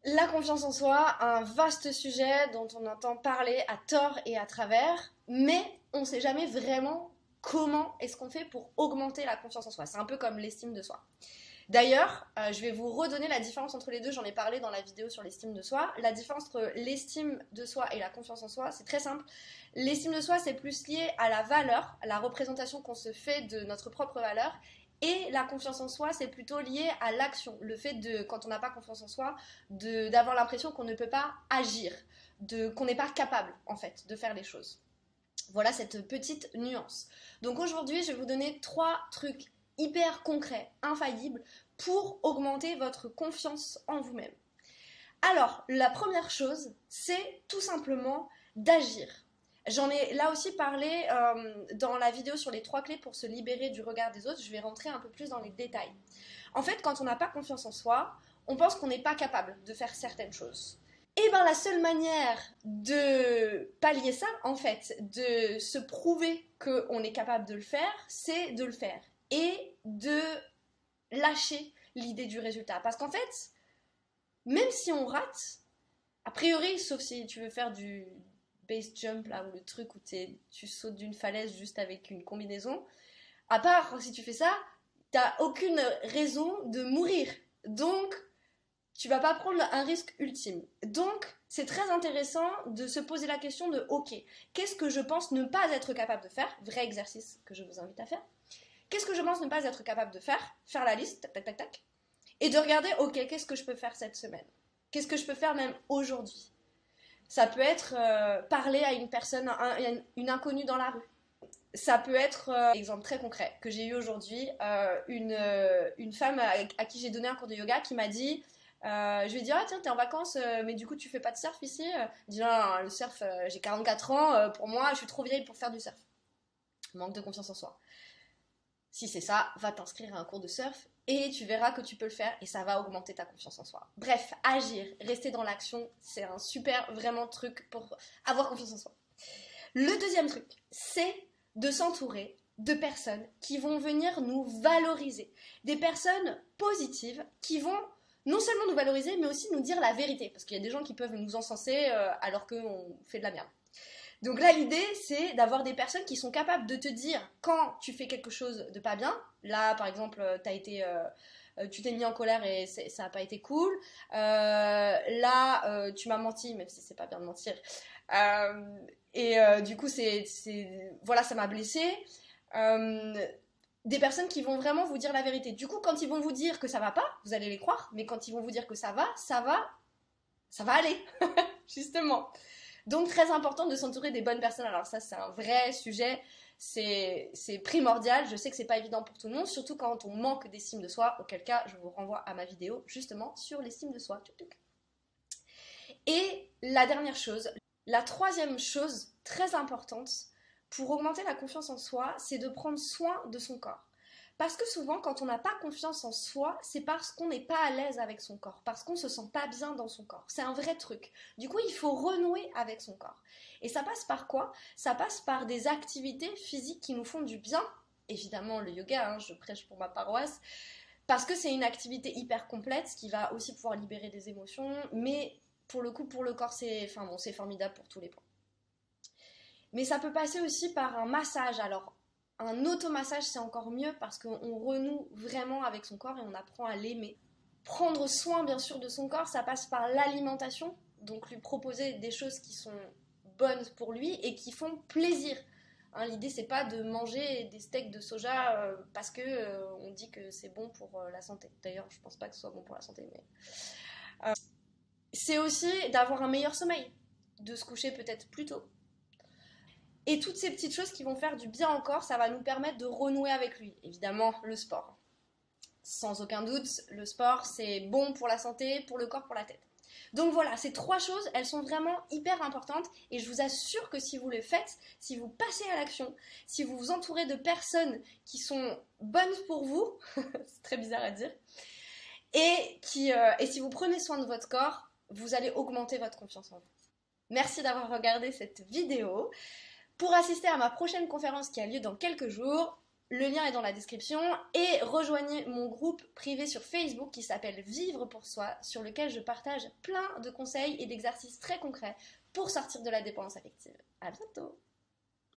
La confiance en soi, un vaste sujet dont on entend parler à tort et à travers, mais on ne sait jamais vraiment comment est-ce qu'on fait pour augmenter la confiance en soi. C'est un peu comme l'estime de soi. D'ailleurs, je vais vous redonner la différence entre les deux, j'en ai parlé dans la vidéo sur l'estime de soi. La différence entre l'estime de soi et la confiance en soi, c'est très simple. L'estime de soi, c'est plus lié à la valeur, à la représentation qu'on se fait de notre propre valeur. Et la confiance en soi, c'est plutôt lié à l'action. Le fait de, quand on n'a pas confiance en soi, d'avoir l'impression qu'on ne peut pas agir, qu'on n'est pas capable, en fait, de faire les choses. Voilà cette petite nuance. Donc aujourd'hui, je vais vous donner 3 trucs hyper concrets, infaillibles, pour augmenter votre confiance en vous-même. Alors, la première chose, c'est tout simplement d'agir. J'en ai là aussi parlé dans la vidéo sur les 3 clés pour se libérer du regard des autres. Je vais rentrer un peu plus dans les détails. En fait, quand on n'a pas confiance en soi, on pense qu'on n'est pas capable de faire certaines choses. Et bien la seule manière de pallier ça, en fait, de se prouver qu'on est capable de le faire, c'est de le faire. Et de lâcher l'idée du résultat. Parce qu'en fait, même si on rate, a priori, sauf si tu veux faire du base jump, là, ou le truc où tu sautes d'une falaise juste avec une combinaison, à part si tu fais ça, t'as aucune raison de mourir. Donc, tu vas pas prendre un risque ultime. Donc, c'est très intéressant de se poser la question de ok, qu'est-ce que je pense ne pas être capable de faire? Vrai exercice que je vous invite à faire. Qu'est-ce que je pense ne pas être capable de faire? Faire la liste, tac, tac, tac, tac. Et de regarder, ok, qu'est-ce que je peux faire cette semaine? Qu'est-ce que je peux faire même aujourd'hui? Ça peut être parler à une personne, une inconnue dans la rue. Ça peut être, exemple très concret que j'ai eu aujourd'hui, une femme à qui j'ai donné un cours de yoga qui m'a dit, je lui ai dit, ah tiens, t'es en vacances, mais du coup tu fais pas de surf ici? Elle dit, non, non, le surf, j'ai 44 ans, pour moi, je suis trop vieille pour faire du surf. Manque de confiance en soi. Si c'est ça, va t'inscrire à un cours de surf et tu verras que tu peux le faire et ça va augmenter ta confiance en soi. Bref, agir, rester dans l'action, c'est un super vraiment truc pour avoir confiance en soi. Le deuxième truc, c'est de s'entourer de personnes qui vont venir nous valoriser. Des personnes positives qui vont non seulement nous valoriser, mais aussi nous dire la vérité. Parce qu'il y a des gens qui peuvent nous encenser alors qu'on fait de la merde. Donc là, l'idée, c'est d'avoir des personnes qui sont capables de te dire quand tu fais quelque chose de pas bien. Là, par exemple, tu t'es mis en colère et ça n'a pas été cool. Là, tu m'as menti, même si c'est pas bien de mentir. Du coup, voilà, ça m'a blessée. Des personnes qui vont vraiment vous dire la vérité. Du coup, quand ils vont vous dire que ça va pas, vous allez les croire. Mais quand ils vont vous dire que ça va aller, justement. Donc très important de s'entourer des bonnes personnes. Alors ça c'est un vrai sujet, c'est primordial. Je sais que c'est pas évident pour tout le monde, surtout quand on manque d'estime de soi, auquel cas je vous renvoie à ma vidéo justement sur l'estime de soi. Et la dernière chose, la troisième chose très importante pour augmenter la confiance en soi, c'est de prendre soin de son corps. Parce que souvent, quand on n'a pas confiance en soi, c'est parce qu'on n'est pas à l'aise avec son corps, parce qu'on ne se sent pas bien dans son corps. C'est un vrai truc. Du coup, il faut renouer avec son corps. Et ça passe par quoi? Ça passe par des activités physiques qui nous font du bien. Évidemment, le yoga, hein, je prêche pour ma paroisse, parce que c'est une activité hyper complète qui va aussi pouvoir libérer des émotions, mais pour le coup, pour le corps, c'est formidable pour tous les points. Mais ça peut passer aussi par un massage. Alors, un automassage, c'est encore mieux parce qu'on renoue vraiment avec son corps et on apprend à l'aimer. Prendre soin, bien sûr, de son corps, ça passe par l'alimentation. Donc, lui proposer des choses qui sont bonnes pour lui et qui font plaisir. Hein, l'idée, c'est pas de manger des steaks de soja parce que on dit que c'est bon pour la santé. D'ailleurs, je pense pas que ce soit bon pour la santé, mais... c'est aussi d'avoir un meilleur sommeil. De se coucher peut-être plus tôt. Et toutes ces petites choses qui vont faire du bien au corps, ça va nous permettre de renouer avec lui. Évidemment, le sport. Sans aucun doute, le sport, c'est bon pour la santé, pour le corps, pour la tête. Donc voilà, ces 3 choses, elles sont vraiment hyper importantes et je vous assure que si vous les faites, si vous passez à l'action, si vous vous entourez de personnes qui sont bonnes pour vous, c'est très bizarre à dire, et si vous prenez soin de votre corps, vous allez augmenter votre confiance en vous. Merci d'avoir regardé cette vidéo. Pour assister à ma prochaine conférence qui a lieu dans quelques jours, Le lien est dans la description et rejoignez mon groupe privé sur Facebook qui s'appelle Vivre pour soi, sur lequel je partage plein de conseils et d'exercices très concrets pour sortir de la dépendance affective. À bientôt!